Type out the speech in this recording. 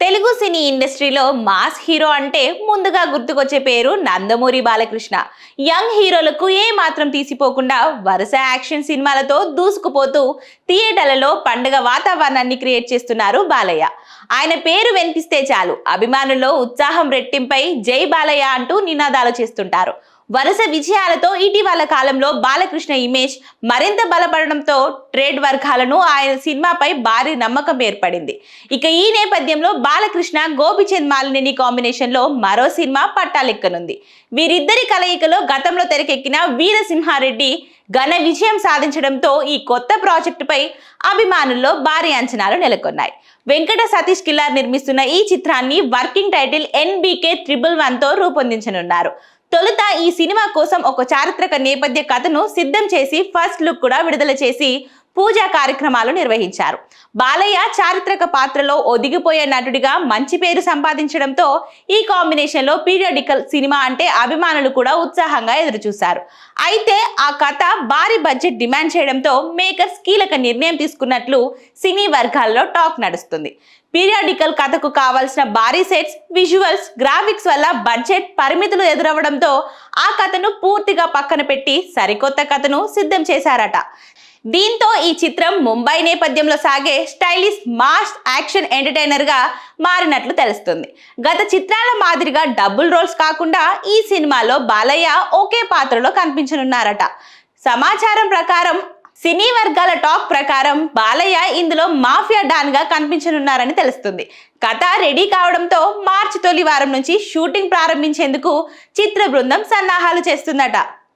తెలుగు సినీ ఇండస్ట్రీలో mass hero అంటే ముందుగా గుర్తుకొచ్చే పేరు నందమూరి బాలకృష్ణ. యంగ్ హీరోలకు ఏ మాత్రం తీసిపోకుండా వరుస యాక్షన్ సినిమాలతో దూసుకుపోతూ థియేటర్లలో పండుగ వాతావరణాన్ని క్రియేట్ చేస్తున్నారు బాలయ్య. ఆయన పేరు వినిపిస్తే చాలు అభిమానుల్లో ఉత్సాహం రెట్టింపై జై బాలయ్య అంటూ నినాదాలు చేస్తుంటారు. వరుస విజయాలతో ఇటీవల కాలంలో బాలకృష్ణ ఇమేజ్ మరింత బలపడడంతో ట్రేడ్ వర్గాలను ఆయన సినిమాపై భారీ నమ్మకం ఏర్పడింది. ఇక ఈ నేపథ్యంలో బాలకృష్ణ గోపిచంద్ మాలిని కాంబినేషన్ లో మరో సినిమా పట్టాలెక్కనుంది. వీరిద్దరి కలయికలో గతంలో తెరకెక్కిన వీరసింహారెడ్డి ఘన విజయం సాధించడంతో ఈ కొత్త ప్రాజెక్టుపై అభిమానుల్లో భారీ అంచనాలు నెలకొన్నాయి. వెంకట సతీష్ కిల్లార్ నిర్మిస్తున్న ఈ చిత్రాన్ని వర్కింగ్ టైటిల్ NBK 111 తో రూపొందించనున్నారు. తొలుత ఈ సినిమా కోసం ఒక చారిత్రక నేపథ్య కథను సిద్ధం చేసి ఫస్ట్ లుక్ కూడా విడుదల చేసి పూజా కార్యక్రమాలు నిర్వహించారు. బాలయ్య చారిత్రక పాత్రలో ఒదిగిపోయే నటుడిగా మంచి పేరు సంపాదించడంతో ఈ కాంబినేషన్ లో పీరియాడికల్ సినిమా అంటే అభిమానులు కూడా ఉత్సాహంగా ఎదురుచూశారు. అయితే ఆ కథ భారీ బడ్జెట్ డిమాండ్ చేయడంతో మేకర్స్ కీలక నిర్ణయం తీసుకున్నట్లు సినీ వర్గాల్లో టాక్ నడుస్తుంది. పీరియాడికల్ కథకు కావాల్సిన భారీ సెట్స్, విజువల్స్, గ్రాఫిక్స్ వల్ల బడ్జెట్ పరిమితులు ఎదురవడంతో ఆ కథను పూర్తిగా పక్కన పెట్టి సరికొత్త కథను సిద్ధం చేశారట. దీంతో ఈ చిత్రం ముంబై నేపథ్యంలో సాగే స్టైలిష్ మాస్ యాక్షన్ ఎంటర్టైనర్ గా మారినట్లు తెలుస్తుంది. గత చిత్రాల మాదిరిగా డబుల్ రోల్స్ కాకుండా ఈ సినిమాలో బాలయ్య ఒకే పాత్రలో కనిపించనున్నారట. సమాచారం ప్రకారం సినీ వర్గాల టాక్ ప్రకారం బాలయ్య ఇందులో మాఫియా డాన్ గా కనిపించనున్నారని తెలుస్తుంది. కథ రెడీ కావడంతో మార్చి తొలి వారం నుంచి షూటింగ్ ప్రారంభించేందుకు చిత్ర బృందం సన్నాహాలు చేస్తుందట.